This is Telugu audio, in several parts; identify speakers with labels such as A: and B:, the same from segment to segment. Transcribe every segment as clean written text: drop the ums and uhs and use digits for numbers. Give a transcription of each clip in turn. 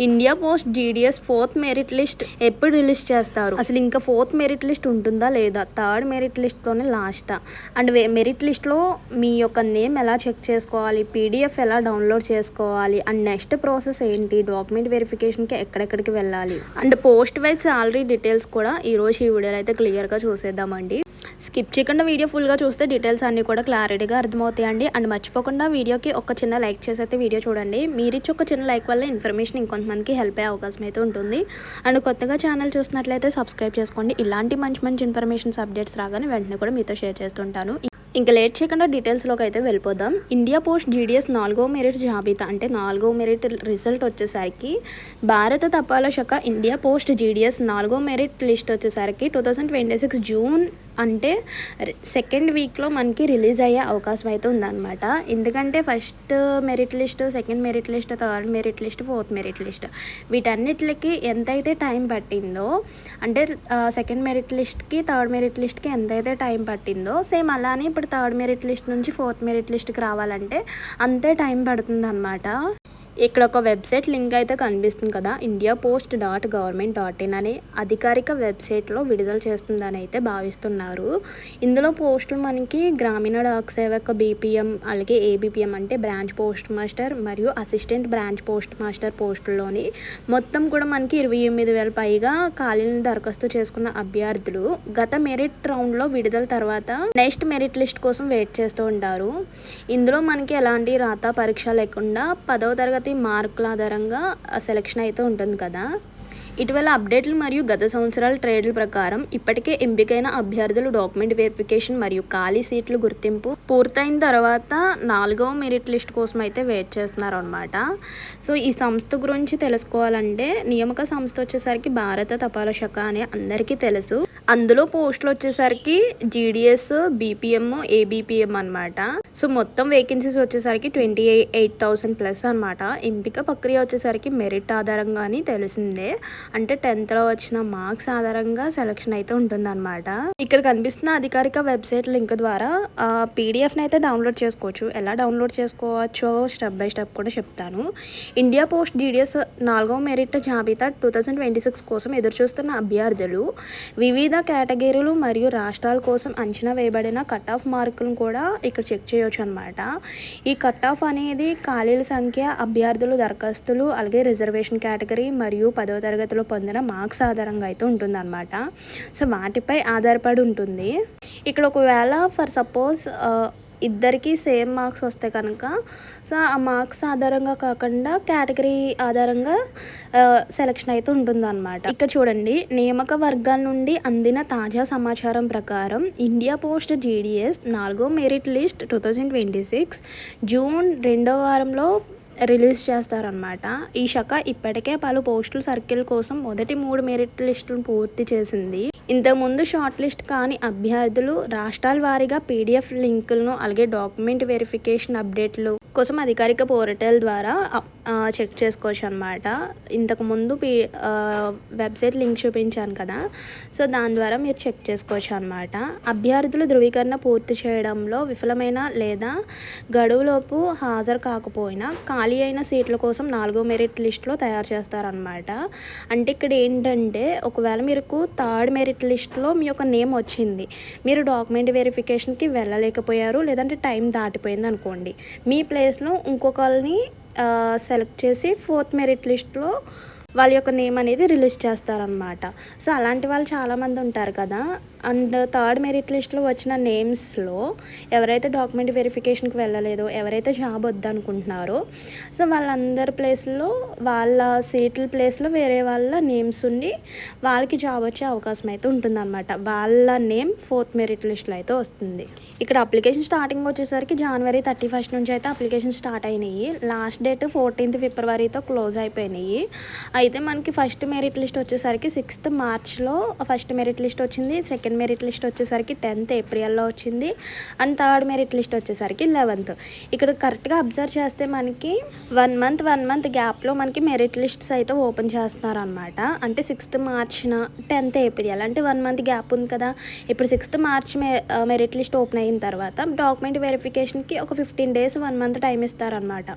A: India post GDS 4th merit list ఎప్పుడు రిలీజ్ చేస్తారు? అసలు ఇంకా 4th మెరిట్ లిస్ట్ ఉంటుందా లేదా? 3rd మెరిట్ లిస్ట్తోనే లాస్టా? అండ్ మెరిట్ లిస్ట్లో మీ యొక్క నేమ్ ఎలా చెక్ చేసుకోవాలి, పీడిఎఫ్ ఎలా డౌన్లోడ్ చేసుకోవాలి, అండ్ నెక్స్ట్ ప్రాసెస్ ఏంటి, డాక్యుమెంట్ వెరిఫికేషన్కి ఎక్కడెక్కడికి వెళ్ళాలి, and post wise salary details కూడా ఈరోజు ఈ వీడియోలో అయితే క్లియర్గా చూసేద్దామండి. స్కిప్ చేయకుండా వీడియో ఫుల్గా చూస్తే డీటెయిల్స్ అన్నీ కూడా క్లారిటీగా అర్థమవుతాయండి. అండ్ మర్చిపోకుండా వీడియోకి ఒక చిన్న లైక్ చేసి అయితే వీడియో చూడండి. మీరిచ్చి ఒక చిన్న లైక్ వల్ల ఇన్ఫర్మేషన్ ఇంకొంతమందికి హెల్ప్ అయ్యే అవకాశం అయితే ఉంటుంది. అండ్ కొత్తగా ఛానల్ చూసినట్లయితే సబ్స్క్రైబ్ చేసుకోండి. ఇలాంటి మంచి మంచి ఇన్ఫర్మేషన్స్ అప్డేట్స్ రాగానే వెంటనే కూడా మీతో షేర్ చేస్తుంటాను. ఇంకా లేట్ చేయకుండా డీటెయిల్స్లోకి అయితే వెళ్ళిపోదాం. ఇండియా పోస్ట్ జీడిఎస్ 4వ మెరిట్ జాబితా అంటే 4వ మెరిట్ రిజల్ట్ వచ్చేసరికి భారత తపాలా శాఖ ఇండియా పోస్ట్ జీడిఎస్ 4వ మెరిట్ లిస్ట్ వచ్చేసరికి 2026 జూన్ అంటే 2nd వీక్లో మనకి రిలీజ్ అయ్యే అవకాశం అయితే ఉందన్నమాట. ఎందుకంటే first merit list, 2nd merit list, 3rd merit list, 4th merit list వీటన్నిటికి ఎంతైతే టైం పట్టిందో, అంటే 2nd మెరిట్ లిస్ట్కి 3rd మెరిట్ లిస్ట్కి ఎంతైతే టైం పట్టిందో సేమ్ అలానే ఇప్పుడు 3rd మెరిట్ లిస్ట్ నుంచి 4th మెరిట్ లిస్ట్కి రావాలంటే అంతే టైం పడుతుంది అన్నమాట. ఇక్కడ ఒక వెబ్సైట్ లింక్ అయితే కనిపిస్తుంది కదా, indiapost.government.in అనే అధికారిక వెబ్సైట్లో విడుదల చేస్తుందని అయితే భావిస్తున్నారు. ఇందులో పోస్టులు మనకి గ్రామీణ డాక్ సేవక బీపీఎం, అలాగే ఏబీపీఎం అంటే బ్రాంచ్ పోస్ట్ మాస్టర్ మరియు అసిస్టెంట్ బ్రాంచ్ పోస్ట్ మాస్టర్ పోస్టుల్లోని మొత్తం కూడా మనకి 28,000 పైగా ఖాళీలను దరఖాస్తు చేసుకున్న అభ్యర్థులు గత మెరిట్ రౌండ్లో విడుదల తర్వాత నెక్స్ట్ మెరిట్ లిస్ట్ కోసం వెయిట్ చేస్తూ ఉంటారు. ఇందులో మనకి ఎలాంటి రాత పరీక్ష లేకుండా 10వ తరగతి మార్కుల ఆధారంగా సెలక్షన్ అయితే ఉంటుంది కదా. ఇటీవల అప్డేట్లు మరియు గత సంవత్సరాల ట్రేడ్ల ప్రకారం ఇప్పటికే ఎంపికైన అభ్యర్థులు డాక్యుమెంట్ వెరిఫికేషన్ మరియు ఖాళీ సీట్లు గుర్తింపు పూర్తయిన తర్వాత 4వ మెరిట్ లిస్ట్ కోసం అయితే వెయిట్ చేస్తున్నారు అనమాట. సో ఈ సంస్థ గురించి తెలుసుకోవాలంటే నియామక సంస్థ వచ్చేసరికి భారత తపాలా శాఖ అని అందరికీ తెలుసు. అందులో పోస్టులు వచ్చేసరికి జీడిఎస్, బీపీఎం, ఏబీపీఎం అనమాట. సో మొత్తం వేకెన్సీస్ వచ్చేసరికి 28,000+ అనమాట. ఎంపిక ప్రక్రియ వచ్చేసరికి మెరిట్ ఆధారంగా అని తెలిసిందే, అంటే 10th వచ్చిన మార్క్స్ ఆధారంగా సెలక్షన్ అయితే ఉంటుందన్నమాట. ఇక్కడ కనిపిస్తున్న అధికారిక వెబ్సైట్ లింక్ ద్వారా పీడిఎఫ్ని అయితే డౌన్లోడ్ చేసుకోవచ్చు. ఎలా డౌన్లోడ్ చేసుకోవచ్చో స్టెప్ బై స్టెప్ కూడా చెప్తాను. ఇండియా పోస్ట్ జీడిఎస్ 4వ మెరిట్ జాబితా 2026 కోసం ఎదురుచూస్తున్న అభ్యర్థులు వివిధ కేటగిరీలు మరియు రాష్ట్రాల కోసం అంచనా వేయబడిన కట్ ఆఫ్ మార్కులను కూడా ఇక్కడ చెక్ చేయవచ్చు అనమాట. ఈ కట్ ఆఫ్ అనేది ఖాళీల సంఖ్య, అభ్యర్థులు దరఖాస్తులు, అలాగే రిజర్వేషన్ కేటగిరీ మరియు 10వ తరగతిలో పొందిన మార్క్స్ ఆధారంగా అయితే ఉంటుందన్నమాట. సో వాటిపై ఆధారపడి ఉంటుంది. ఇక్కడ ఒకవేళ ఫర్ సపోజ్ ఇద్దరికి సేమ్ మార్క్స్ వస్తే కనుక సో ఆ మార్క్స్ ఆధారంగా కాకుండా కేటగిరీ ఆధారంగా సెలక్షన్ అయితే ఉంటుందన్నమాట. ఇక్కడ చూడండి, నియామక వర్గాల నుండి అందిన తాజా సమాచారం ప్రకారం ఇండియా పోస్ట్ జీడిఎస్ 4వ మెరిట్ లిస్ట్ 2026 జూన్ 2వ వారంలో రిలీజ్ చేస్తారనమాట. ఈ శాఖ ఇప్పటికే పలు పోస్టుల సర్కిల్ కోసం మొదటి 3 మెరిట్ లిస్టులను పూర్తి చేసింది. ఇంతకుముందు షార్ట్ లిస్ట్ కాని అభ్యర్థులు రాష్ట్రాల వారీగా పీడిఎఫ్ లింకులను అలాగే డాక్యుమెంట్ వెరిఫికేషన్ అప్డేట్లు కోసం అధికారిక పోర్టల్ ద్వారా చెక్ చేసుకోవచ్చు అనమాట. ఇంతకుముందు వెబ్సైట్ లింక్ చూపించాను కదా, సో దాని ద్వారా మీరు చెక్ చేసుకోవచ్చు అనమాట. అభ్యర్థులు ధృవీకరణ పూర్తి చేయడంలో విఫలమైన లేదా గడువులోపు హాజరు కాకపోయినా ఖాళీ అయిన సీట్ల కోసం 4వ మెరిట్ లిస్ట్లో తయారు చేస్తారనమాట. అంటే ఇక్కడ ఏంటంటే ఒకవేళ మీకు 3rd మెరిట్ లిస్ట్లో మీ యొక్క నేమ్ వచ్చింది, మీరు డాక్యుమెంట్ వెరిఫికేషన్కి వెళ్ళలేకపోయారు, లేదంటే టైం దాటిపోయింది అనుకోండి, మీ ప్లేస్లో ఇంకొకరిని సెలెక్ట్ చేసి 4th మెరిట్ లిస్ట్లో వాళ్ళ యొక్క నేమ్ అనేది రిలీజ్ చేస్తారనమాట. సో అలాంటి వాళ్ళు చాలామంది ఉంటారు కదా. అండ్ 3rd మెరిట్ లిస్ట్లో వచ్చిన నేమ్స్లో ఎవరైతే డాక్యుమెంట్ వెరిఫికేషన్కి వెళ్ళలేదో, ఎవరైతే జాబ్ వద్దనుకుంటున్నారో సో వాళ్ళందరి ప్లేస్లో వాళ్ళ సీట్ల ప్లేస్లో వేరే వాళ్ళ నేమ్స్ ఉండి వాళ్ళకి జాబ్ వచ్చే అవకాశం అయితే ఉంటుందన్నమాట. వాళ్ళ నేమ్ 4th మెరిట్ లిస్ట్లో అయితే వస్తుంది. ఇక్కడ అప్లికేషన్ స్టార్టింగ్ వచ్చేసరికి జనవరి 31 నుంచి అయితే అప్లికేషన్ స్టార్ట్ అయినాయి. లాస్ట్ డేట్ 14th ఫిబ్రవరితో క్లోజ్ అయిపోయినాయి. అయితే మనకి ఫస్ట్ మెరిట్ లిస్ట్ వచ్చేసరికి 6th మార్చ్లో ఫస్ట్ మెరిట్ లిస్ట్ వచ్చింది. సెకండ్ మెరిట్ లిస్ట్ వచ్చేసరికి 10th ఏప్రిల్లో వచ్చింది. అండ్ థర్డ్ మెరిట్ లిస్ట్ వచ్చేసరికి 11th. ఇక్కడ కరెక్ట్గా అబ్జర్వ్ చేస్తే మనకి 1 మంత్ గ్యాప్లో మనకి మెరిట్ లిస్ట్స్ అయితే ఓపెన్ చేస్తున్నారు అనమాట. అంటే 6th మార్చిన 10th ఏప్రిల్ అంటే 1 మంత్ గ్యాప్ ఉంది కదా. ఇప్పుడు 6th March merit list open అయిన తర్వాత డాక్యుమెంట్ వెరిఫికేషన్కి ఒక 15 days 1 మంత్ టైం ఇస్తారనమాట.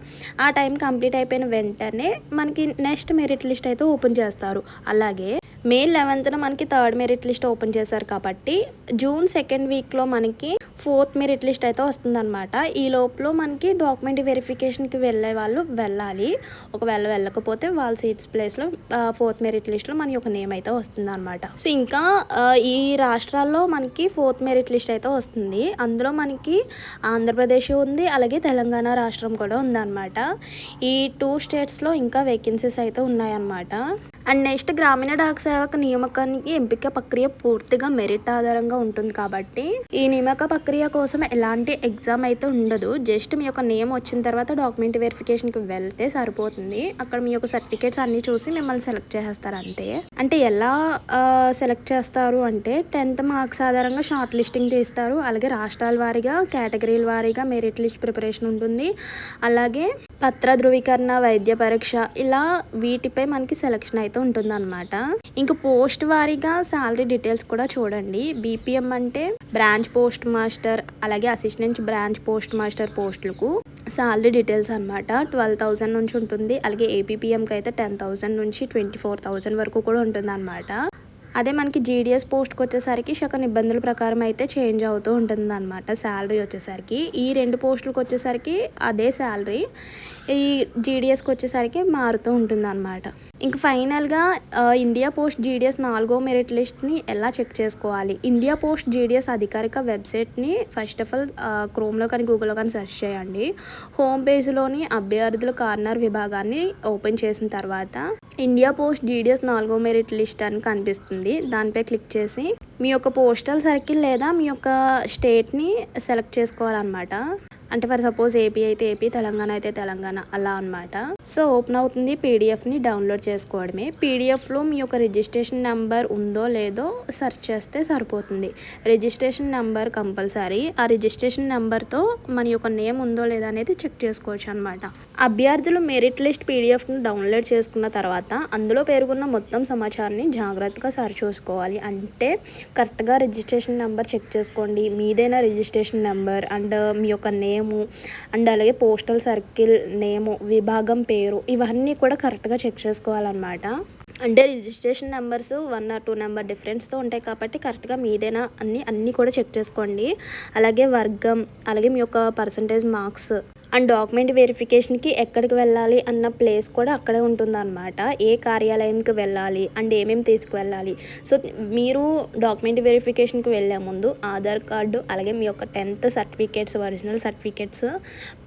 A: ఆ టైం కంప్లీట్ అయిపోయిన వెంటనే మనకి నెక్స్ట్ మెరిట్ లిస్ట్ అయితే ఓపెన్ చేస్తారు. అలాగే మే 11th మనకి థర్డ్ మెరిట్ లిస్ట్ ఓపెన్ చేశారు కాబట్టి జూన్ 2nd వీక్లో మనకి 4th మెరిట్ లిస్ట్ అయితే వస్తుందన్నమాట. ఈ లోపల మనకి డాక్యుమెంట్ వెరిఫికేషన్కి వెళ్ళే వాళ్ళు వెళ్ళాలి. ఒకవేళ వెళ్ళకపోతే వాళ్ళ సీట్స్ ప్లేస్లో 4th మెరిట్ లిస్ట్లో మన యొక్క నేమ్ అయితే వస్తుంది అనమాట. సో ఇంకా ఈ రాష్ట్రాల్లో మనకి 4th మెరిట్ లిస్ట్ అయితే వస్తుంది. అందులో మనకి ఆంధ్రప్రదేశ్ ఉంది, అలాగే తెలంగాణ రాష్ట్రం కూడా ఉందన్నమాట. ఈ 2 స్టేట్స్లో ఇంకా వేకెన్సీస్ అయితే ఉన్నాయన్నమాట. అండ్ నెక్స్ట్ గ్రామీణ డాక్ సేవక నియామకానికి ఎంపిక ప్రక్రియ పూర్తిగా మెరిట్ ఆధారంగా ఉంటుంది కాబట్టి ఈ నియామక ప్రక్రియ కోసం ఎలాంటి ఎగ్జామ్ అయితే ఉండదు. జస్ట్ మీ యొక్క నేమ్ వచ్చిన తర్వాత డాక్యుమెంట్ వెరిఫికేషన్కి వెళ్తే సరిపోతుంది. అక్కడ మీ యొక్క సర్టిఫికేట్స్ అన్నీ చూసి మిమ్మల్ని సెలెక్ట్ చేస్తారు అంతే. అంటే ఎలా సెలెక్ట్ చేస్తారు అంటే 10th మార్క్స్ ఆధారంగా షార్ట్ లిస్టింగ్ తీస్తారు. అలాగే రాష్ట్రాల వారీగా, కేటగిరీల వారీగా మెరిట్ లిస్ట్ ప్రిపరేషన్ ఉంటుంది. అలాగే పత్ర ధృవీకరణ, వైద్య పరీక్ష ఇలా వీటిపై మనకి సెలెక్షన్ అయితే ఉంటుందన్నమాట. ఇంకా పోస్ట్ వారీగా శాలరీ డీటెయిల్స్ కూడా చూడండి. బీపీఎం అంటే బ్రాంచ్ పోస్ట్ మాస్టర్, అలాగే అసిస్టెంట్ బ్రాంచ్ పోస్ట్ మాస్టర్ పోస్టులకు శాలరీ డీటెయిల్స్ అనమాట 12,000 నుంచి ఉంటుంది. అలాగే ఏపీపీఎంకి అయితే 10,000 నుంచి 24,000 వరకు కూడా ఉంటుంది అనమాట. అదే మనకి జీడిఎస్ పోస్ట్కి వచ్చేసరికి శాఖ నిబంధనల ప్రకారం అయితే చేంజ్ అవుతూ ఉంటుంది అనమాట శాలరీ వచ్చేసరికి. ఈ 2 పోస్టులకు వచ్చేసరికి అదే శాలరీ, ఈ జీడిఎస్కి వచ్చేసరికి మారుతూ ఉంటుంది అనమాట. ఇంక ఫైనల్గా ఇండియా పోస్ట్ జీడిఎస్ 4వ మెరిట్ లిస్ట్ని ఎలా చెక్ చేసుకోవాలి? ఇండియా పోస్ట్ జీడిఎస్ అధికారిక వెబ్సైట్ని ఫస్ట్ ఆఫ్ ఆల్ క్రోమ్లో కానీ గూగుల్లో కానీ సెర్చ్ చేయండి. హోమ్ పేజ్లోని అభ్యర్థుల కార్నర్ విభాగాన్ని ఓపెన్ చేసిన తర్వాత ఇండియా పోస్ట్ జీడిఎస్ 4వ మెరిట్ లిస్ట్ అని కనిపిస్తుంది. దానిపై క్లిక్ చేసి మీ యొక్క పోస్టల్ సర్కిల్ లేదా మీ యొక్క స్టేట్ని సెలెక్ట్ చేసుకోవాలన్నమాట. అంటే ఫర్ సపోజ్ ఏపీ అయితే ఏపీ, తెలంగాణ అయితే తెలంగాణ అలా అనమాట. సో ఓపెన్ అవుతుంది. పీడిఎఫ్ని డౌన్లోడ్ చేసుకోవడమే. పీడిఎఫ్లో మీ యొక్క రిజిస్ట్రేషన్ నెంబర్ ఉందో లేదో సెర్చ్ చేస్తే సరిపోతుంది. Registration number compulsory. ఆ రిజిస్ట్రేషన్ నెంబర్తో మన యొక్క నేమ్ ఉందో లేదో అనేది చెక్ చేసుకోవచ్చు అనమాట. అభ్యర్థులు మెరిట్ లిస్ట్ పీడిఎఫ్ని డౌన్లోడ్ చేసుకున్న తర్వాత అందులో పేర్కొన్న మొత్తం సమాచారాన్ని జాగ్రత్తగా సరి చూసుకోవాలి. అంటే కరెక్ట్గా రిజిస్ట్రేషన్ నెంబర్ చెక్ చేసుకోండి. మీదైనా రిజిస్ట్రేషన్ నెంబర్ అండ్ మీ యొక్క నేమ్ అండ్ అలాగే పోస్టల్ సర్కిల్ నేము, విభాగం పేరు ఇవన్నీ కూడా కరెక్ట్గా చెక్ చేసుకోవాలన్నమాట. అంటే రిజిస్ట్రేషన్ నెంబర్స్ 1 or 2 నెంబర్ డిఫరెన్స్తో ఉంటాయి కాబట్టి కరెక్ట్గా మీదేనా అన్నీ కూడా చెక్ చేసుకోండి. అలాగే వర్గం, అలాగే మీ యొక్క పర్సంటేజ్ మార్క్స్ అండ్ డాక్యుమెంట్ వెరిఫికేషన్కి ఎక్కడికి వెళ్ళాలి అన్న ప్లేస్ కూడా అక్కడే ఉంటుందన్నమాట. ఏ కార్యాలయంకి వెళ్ళాలి అండ్ ఏమేమి తీసుకువెళ్ళాలి. సో మీరు డాక్యుమెంట్ వెరిఫికేషన్కి వెళ్ళే ముందు ఆధార్ కార్డు, అలాగే మీ యొక్క 10th certificates, original certificates,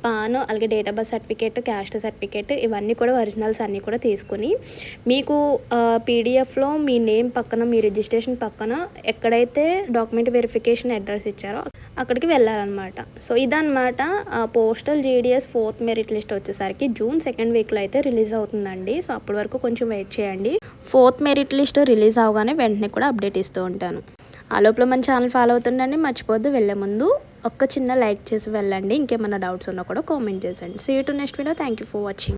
A: PAN, అలాగే date of birth certificate, caste certificate ఇవన్నీ కూడా ఒరిజినల్స్ అన్నీ కూడా తీసుకుని మీకు పీడిఎఫ్లో మీ నేమ్ పక్కన, మీ రిజిస్ట్రేషన్ పక్కన ఎక్కడైతే డాక్యుమెంట్ వెరిఫికేషన్ అడ్రస్ ఇచ్చారో అక్కడికి వెళ్ళాలన్నమాట. సో ఇదన్నమాట postal GDS 4th merit list వచ్చేసరికి జూన్ 2nd వీక్లో అయితే రిలీజ్ అవుతుందండి. సో అప్పటి వరకు కొంచెం వెయిట్ చేయండి. 4th మెరిట్ లిస్ట్ రిలీజ్ అవగానే వెంటనే కూడా అప్డేట్ ఇస్తూ ఉంటాను. ఆ లోపల మన ఛానల్ ఫాలో అవుతుండండి. మర్చిపోద్దు వెళ్ళే ముందు ఒక్క చిన్న లైక్ చేసి వెళ్ళండి. ఇంకేమైనా డౌట్స్ ఉన్నా కూడా కామెంట్ చేసండి. See you to next video. Thank you for watching.